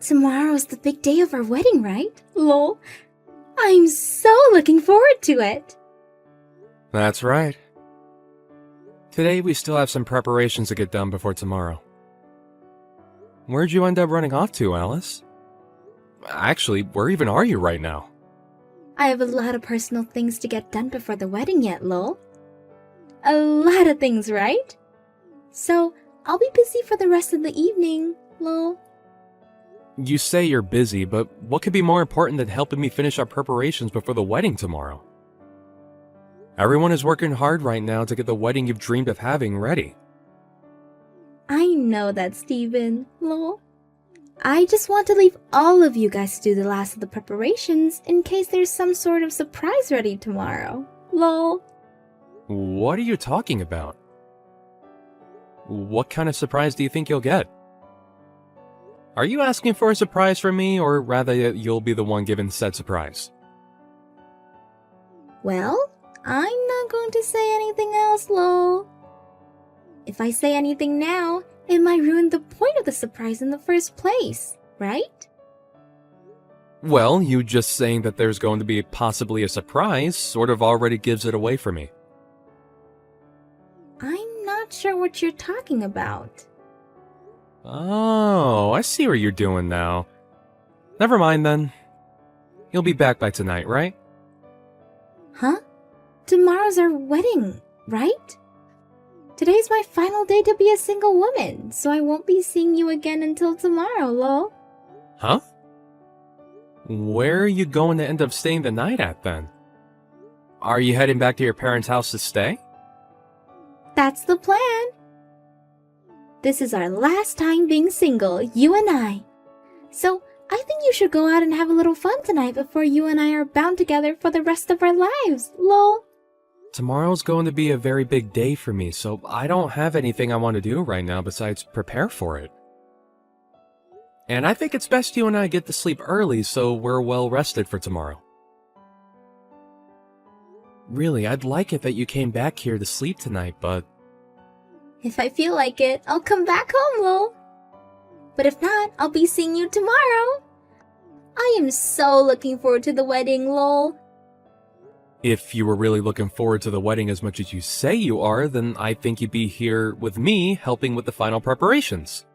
Tomorrow's the big day of our wedding, right? Lol. I'm so looking forward to it. That's right. Today we still have some preparations to get done before tomorrow. Where'd you end up running off to, Alice? Actually, where even are you right now? I have a lot of personal things to get done before the wedding yet, lol. A lot of things, right? So, I'll be busy for the rest of the evening, lol. You say you're busy, but what could be more important than helping me finish our preparations before the wedding tomorrow? Everyone is working hard right now to get the wedding you've dreamed of having ready. I know that, Steven, lol. I just want to leave all of you guys to do the last of the preparations in case there's some sort of surprise ready tomorrow, lol. What are you talking about? What kind of surprise do you think you'll get? Are you asking for a surprise from me, or rather you'll be the one given said surprise? Well, I'm not going to say anything else, lol. If I say anything now, it might ruin the point of the surprise in the first place, right? Well, you just saying that there's going to be possibly a surprise sort of already gives it away for me. I'm not sure what you're talking about. Oh, I see what you're doing now. Never mind then. You'll be back by tonight, right? Huh? Tomorrow's our wedding, right? Today's my final day to be a single woman, so I won't be seeing you again until tomorrow, lol. Huh? Where are you going to end up staying the night at then? Are you heading back to your parents' house to stay? That's the plan. This is our last time being single, you and I. So, I think you should go out and have a little fun tonight before you and I are bound together for the rest of our lives, lol. Tomorrow's going to be a very big day for me, so I don't have anything I want to do right now besides prepare for it. And I think it's best you and I get to sleep early so we're well rested for tomorrow. Really, I'd like it that you came back here to sleep tonight, but... If I feel like it, I'll come back home, lol. But if not, I'll be seeing you tomorrow. I am so looking forward to the wedding, lol. If you were really looking forward to the wedding as much as you say you are, then I think you'd be here with me helping with the final preparations.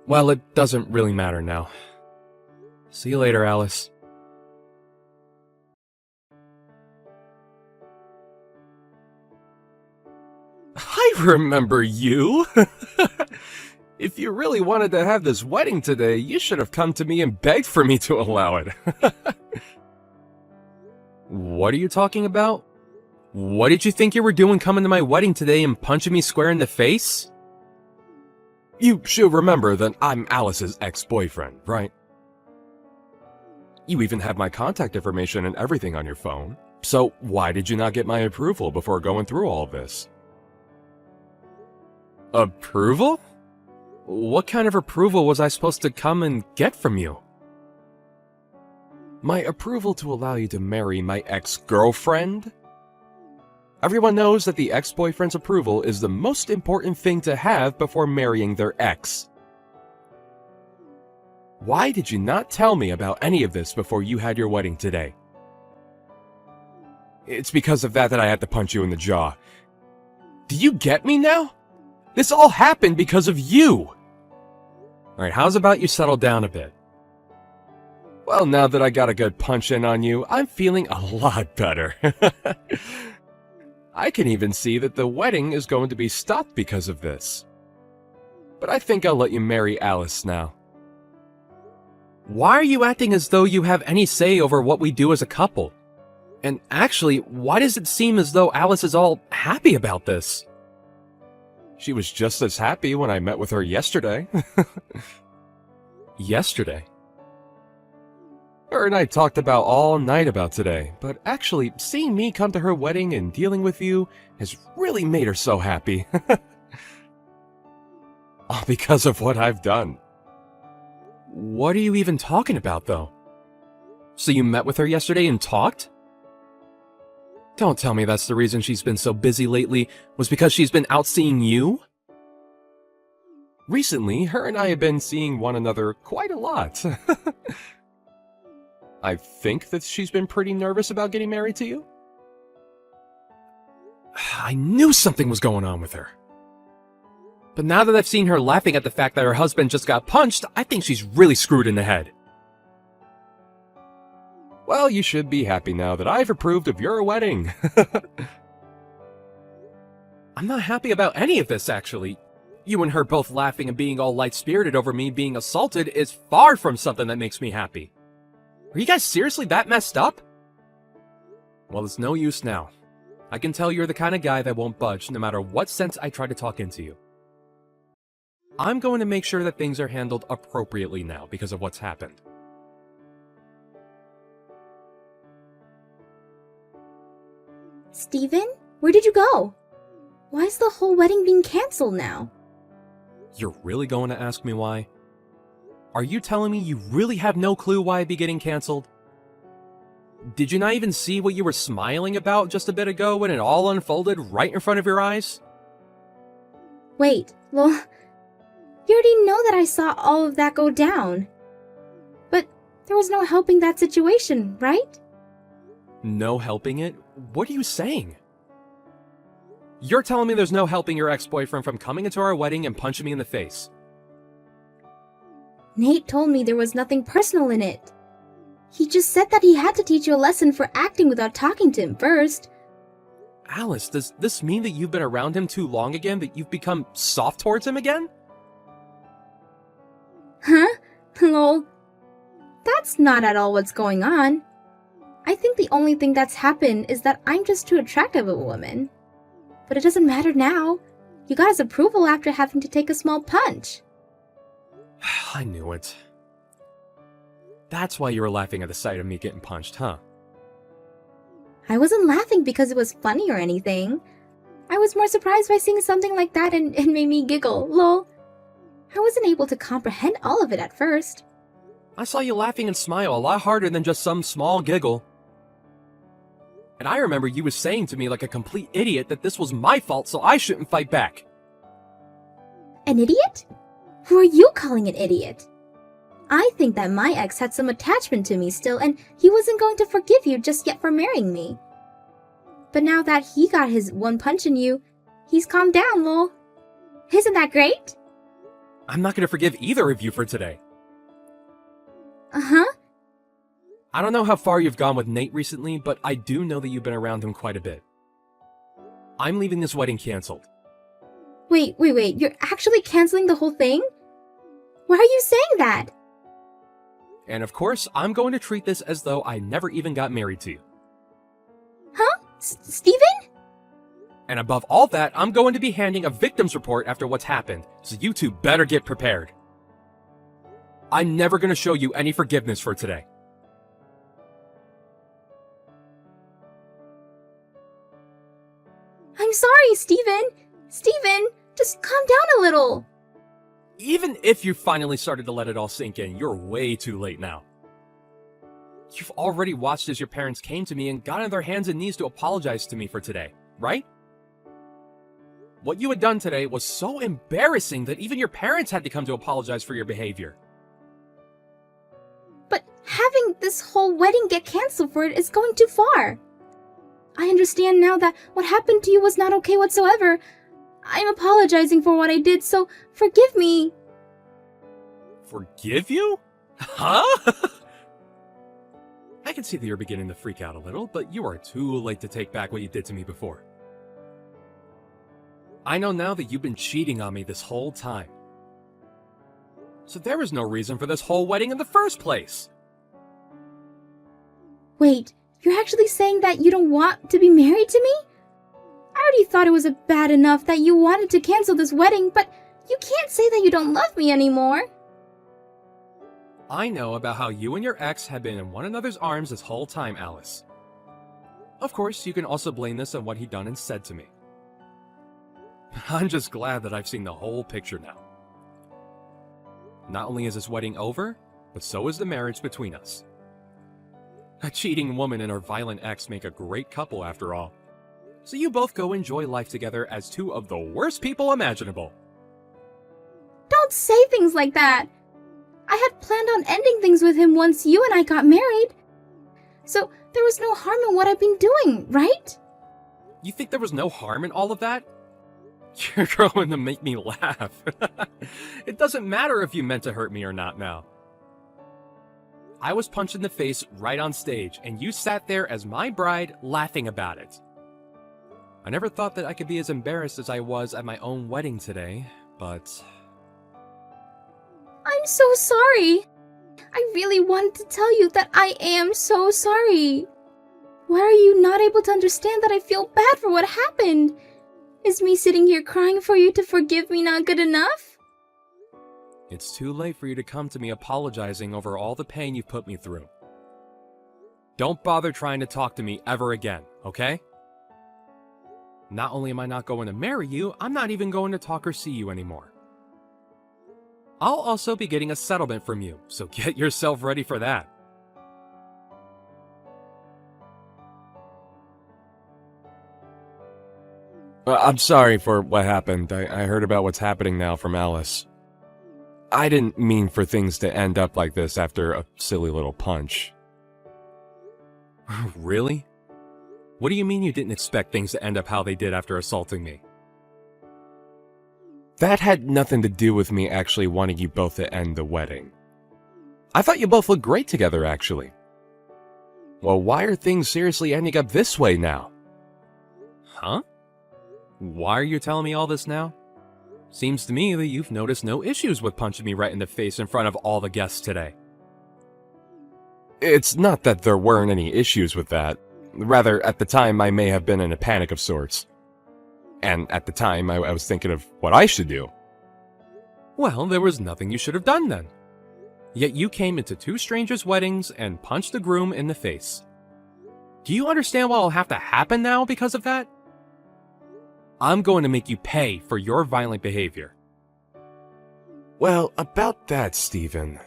Well, it doesn't really matter now. See you later, Alice. I remember you! If you really wanted to have this wedding today, you should have come to me and begged for me to allow it. What are you talking about? What did you think you were doing coming to my wedding today and punching me square in the face? You should remember that I'm Alice's ex-boyfriend, right? You even have my contact information and everything on your phone. So why did you not get my approval before going through all of this? Approval? What kind of approval was I supposed to come and get from you? My approval to allow you to marry my ex-girlfriend? Everyone knows that the ex-boyfriend's approval is the most important thing to have before marrying their ex. Why did you not tell me about any of this before you had your wedding today? It's because of that I had to punch you in the jaw. Do you get me now? This all happened because of you! Alright, how's about you settle down a bit? Well, now that I got a good punch in on you, I'm feeling a lot better. I can even see that the wedding is going to be stopped because of this. But I think I'll let you marry Alice now. Why are you acting as though you have any say over what we do as a couple? And actually, why does it seem as though Alice is all happy about this? She was just as happy when I met with her yesterday. Yesterday? Her and I talked about all night about today, but actually, seeing me come to her wedding and dealing with you has really made her so happy. All because of what I've done. What are you even talking about, though? So you met with her yesterday and talked? Don't tell me that's the reason she's been so busy lately, was because she's been out seeing you? Recently, her and I have been seeing one another quite a lot. I think that she's been pretty nervous about getting married to you. I knew something was going on with her. But now that I've seen her laughing at the fact that her husband just got punched, I think she's really screwed in the head. Well, you should be happy now that I've approved of your wedding. I'm not happy about any of this, actually. You and her both laughing and being all light-spirited over me being assaulted is far from something that makes me happy. Are you guys seriously that messed up? Well, it's no use now. I can tell you're the kind of guy that won't budge no matter what sense I try to talk into you. I'm going to make sure that things are handled appropriately now because of what's happened. Steven, where did you go? Why is the whole wedding being canceled now? You're really going to ask me why? Are you telling me you really have no clue why it'd be getting canceled? Did you not even see what you were smiling about just a bit ago when it all unfolded right in front of your eyes? Wait, Lol, you already know that I saw all of that go down. But there was no helping that situation, right? No helping it? What are you saying? You're telling me there's no helping your ex-boyfriend from coming into our wedding and punching me in the face? Nate told me there was nothing personal in it. He just said that he had to teach you a lesson for acting without talking to him first. Alice, does this mean that you've been around him too long again, that you've become soft towards him again? Huh? Lol. That's not at all what's going on. I think the only thing that's happened is that I'm just too attractive of a woman. But it doesn't matter now. You got his approval after having to take a small punch. I knew it. That's why you were laughing at the sight of me getting punched, huh? I wasn't laughing because it was funny or anything. I was more surprised by seeing something like that and it made me giggle, lol. I wasn't able to comprehend all of it at first. I saw you laughing and smile a lot harder than just some small giggle. And I remember you was saying to me like a complete idiot that this was my fault, so I shouldn't fight back. An idiot? Who are you calling an idiot? I think that my ex had some attachment to me still, and he wasn't going to forgive you just yet for marrying me. But now that he got his one punch in you, he's calmed down, lol. Isn't that great? I'm not going to forgive either of you for today. Uh-huh. I don't know how far you've gone with Nate recently, but I do know that you've been around him quite a bit. I'm leaving this wedding canceled. Wait, you're actually canceling the whole thing? Why are you saying that? And of course, I'm going to treat this as though I never even got married to you. Huh? Steven? And above all that, I'm going to be handing a victim's report after what's happened, so you two better get prepared. I'm never going to show you any forgiveness for today. I'm sorry, Steven. Steven, just calm down a little. Even if you finally started to let it all sink in, you're way too late now. You've already watched as your parents came to me and got on their hands and knees to apologize to me for today, right? What you had done today was so embarrassing that even your parents had to come to apologize for your behavior. But having this whole wedding get canceled for it is going too far. I understand now that what happened to you was not okay whatsoever. I'm apologizing for what I did, so forgive me. Forgive you? Huh? I can see that you're beginning to freak out a little, but you are too late to take back what you did to me before. I know now that you've been cheating on me this whole time. So there was no reason for this whole wedding in the first place. Wait, you're actually saying that you don't want to be married to me? I already thought it was bad enough that you wanted to cancel this wedding, but you can't say that you don't love me anymore. I know about how you and your ex have been in one another's arms this whole time, Alice. Of course, you can also blame this on what he done and said to me. I'm just glad that I've seen the whole picture now. Not only is this wedding over, but so is the marriage between us. A cheating woman and her violent ex make a great couple after all. So you both go enjoy life together as two of the worst people imaginable. Don't don't say things like that. I had planned on ending things with him once you and I got married. So there was no harm in what I've been doing, right? You think there was no harm in all of that? You're going to make me laugh. It doesn't matter if you meant to hurt me or not now. I was punched in the face right on stage, and you sat there as my bride laughing about it. I never thought that I could be as embarrassed as I was at my own wedding today, but... I'm so sorry. I really wanted to tell you that I am so sorry. Why are you not able to understand that I feel bad for what happened? Is me sitting here crying for you to forgive me not good enough? It's too late for you to come to me apologizing over all the pain you've put me through. Don't bother trying to talk to me ever again, okay? Not only am I not going to marry you, I'm not even going to talk or see you anymore. I'll also be getting a settlement from you, so get yourself ready for that. I'm sorry for what happened. I heard about what's happening now from Alice. I didn't mean for things to end up like this after a silly little punch. Really? What do you mean you didn't expect things to end up how they did after assaulting me? That had nothing to do with me actually wanting you both to end the wedding. I thought you both looked great together, actually. Well, why are things seriously ending up this way now? Huh? Why are you telling me all this now? Seems to me that you've noticed no issues with punching me right in the face in front of all the guests today. It's not that there weren't any issues with that. Rather, at the time, I may have been in a panic of sorts. And at the time, I was thinking of what I should do. Well, there was nothing you should have done then. Yet you came into two strangers' weddings and punched the groom in the face. Do you understand what will have to happen now because of that? I'm going to make you pay for your violent behavior. Well, about that, Stephen.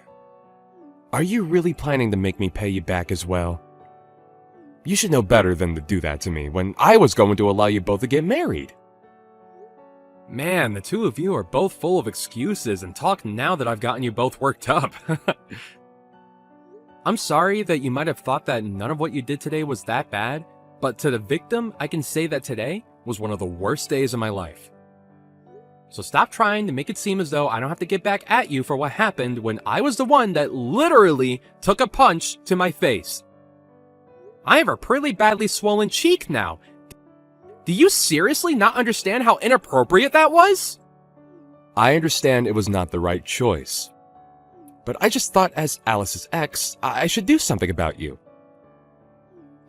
Are you really planning to make me pay you back as well? You should know better than to do that to me when I was going to allow you both to get married. Man, the two of you are both full of excuses and talk now that I've gotten you both worked up. I'm sorry that you might have thought that none of what you did today was that bad, but to the victim, I can say that today was one of the worst days of my life. So stop trying to make it seem as though I don't have to get back at you for what happened when I was the one that literally took a punch to my face. I have a pretty badly swollen cheek now. Do you seriously not understand how inappropriate that was? I understand it was not the right choice. But I just thought as Alice's ex, I should do something about you.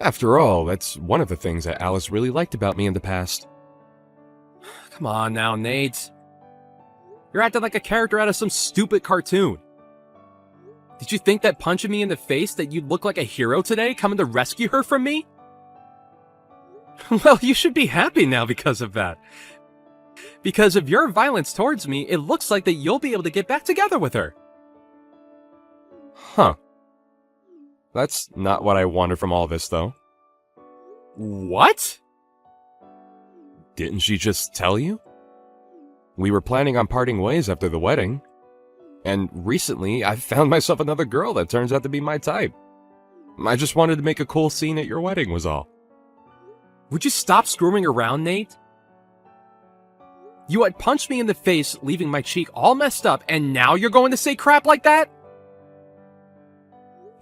After all, that's one of the things that Alice really liked about me in the past. Come on now, Nate. You're acting like a character out of some stupid cartoon. Did you think that punching me in the face that you'd look like a hero today, coming to rescue her from me? Well, you should be happy now because of that. Because of your violence towards me, it looks like that you'll be able to get back together with her. Huh. That's not what I wanted from all this, though. What? Didn't she just tell you? We were planning on parting ways after the wedding. And recently, I found myself another girl that turns out to be my type. I just wanted to make a cool scene at your wedding was all. Would you stop screwing around, Nate? You had punched me in the face, leaving my cheek all messed up, and now you're going to say crap like that?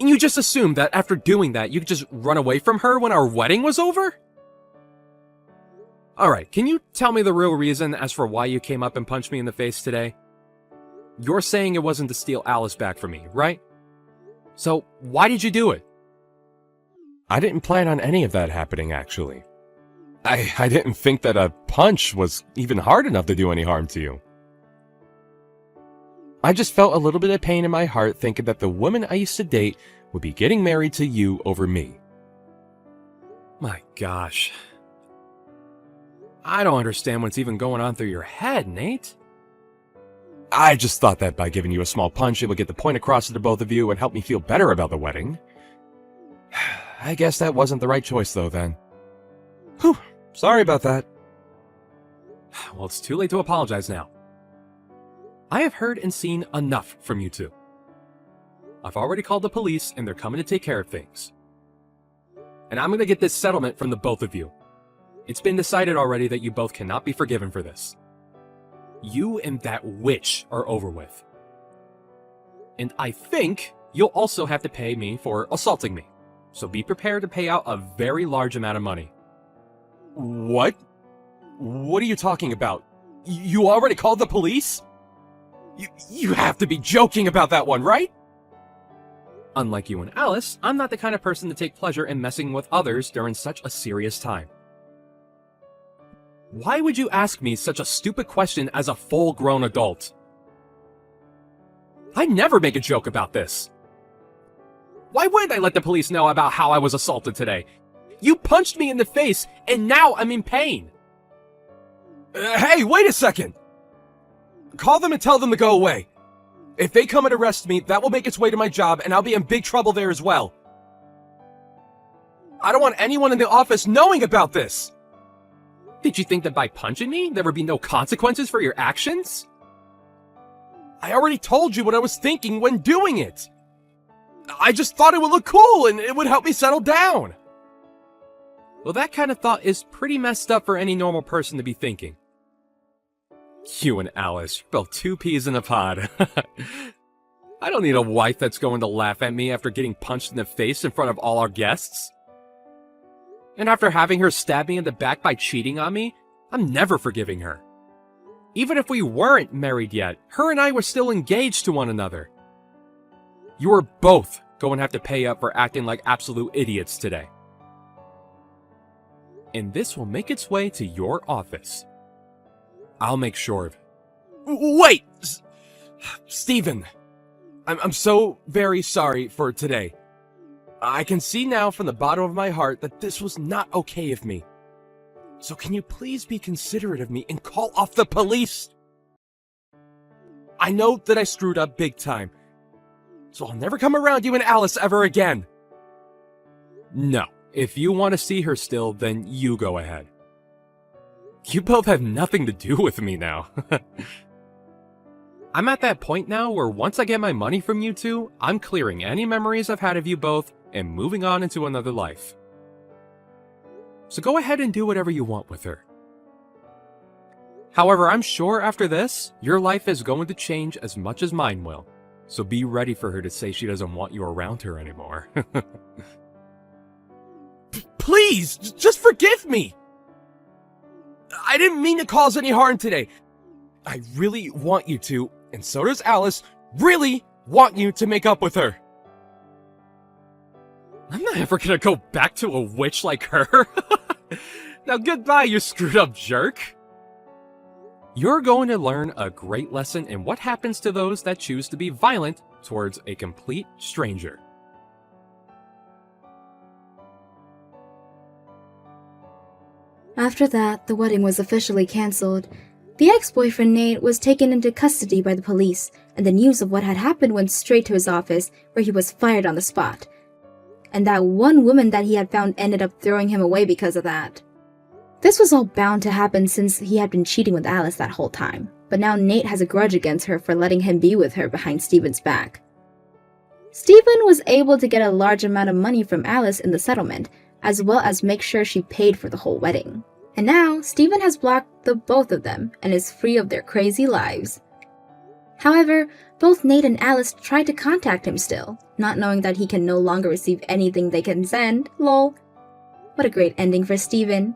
And you just assumed that after doing that, you could just run away from her when our wedding was over? Alright, can you tell me the real reason as for why you came up and punched me in the face today? You're saying it wasn't to steal Alice back from me, right? So, why did you do it? I didn't plan on any of that happening, actually. I didn't think that a punch was even hard enough to do any harm to you. I just felt a little bit of pain in my heart thinking that the woman I used to date would be getting married to you over me. My gosh. I don't understand what's even going on through your head, Nate. I just thought that by giving you a small punch, it would get the point across to the both of you and help me feel better about the wedding. I guess that wasn't the right choice, though, then. Whew, sorry about that. Well, it's too late to apologize now. I have heard and seen enough from you two. I've already called the police and they're coming to take care of things. And I'm gonna get this settlement from the both of you. It's been decided already that you both cannot be forgiven for this. You and that witch are over with. And I think you'll also have to pay me for assaulting me. So be prepared to pay out a very large amount of money. What? What are you talking about? You already called the police? You have to be joking about that one, right? Unlike you and Alice, I'm not the kind of person to take pleasure in messing with others during such a serious time. Why would you ask me such a stupid question as a full-grown adult? I never make a joke about this. Why wouldn't I let the police know about how I was assaulted today? You punched me in the face, and now I'm in pain. Hey, wait a second! Call them and tell them to go away. If they come and arrest me, that will make its way to my job, and I'll be in big trouble there as well. I don't want anyone in the office knowing about this! Did you think that by punching me, there would be no consequences for your actions? I already told you what I was thinking when doing it. I just thought it would look cool and it would help me settle down. Well, that kind of thought is pretty messed up for any normal person to be thinking. You and Alice, you're both two peas in a pod. I don't need a wife that's going to laugh at me after getting punched in the face in front of all our guests. And after having her stab me in the back by cheating on me, I'm never forgiving her. Even if we weren't married yet, her and I were still engaged to one another. You are both going to have to pay up for acting like absolute idiots today. And this will make its way to your office. I'll make sure of it. Wait! Stephen, I'm so very sorry for today. I can see now from the bottom of my heart that this was not okay of me. So can you please be considerate of me and call off the police? I know that I screwed up big time, so I'll never come around you and Alice ever again. No, if you want to see her still, then you go ahead. You both have nothing to do with me now. I'm at that point now where once I get my money from you two, I'm clearing any memories I've had of you both and moving on into another life. So go ahead and do whatever you want with her. However, I'm sure after this, your life is going to change as much as mine will. So be ready for her to say she doesn't want you around her anymore. Please, just forgive me! I didn't mean to cause any harm today. I really want you to, and so does Alice, really want you to make up with her. I'm not ever gonna go back to a witch like her. Now goodbye, you screwed up jerk. You're going to learn a great lesson in what happens to those that choose to be violent towards a complete stranger. After that, the wedding was officially cancelled. The ex-boyfriend Nate was taken into custody by the police, and the news of what had happened went straight to his office, where he was fired on the spot. And that one woman that he had found ended up throwing him away because of that. This was all bound to happen since he had been cheating with Alice that whole time, but now Nate has a grudge against her for letting him be with her behind Steven's back. Steven was able to get a large amount of money from Alice in the settlement, as well as make sure she paid for the whole wedding. And now, Steven has blocked the both of them and is free of their crazy lives. However, both Nate and Alice try to contact him still, not knowing that he can no longer receive anything they can send, lol. What a great ending for Steven.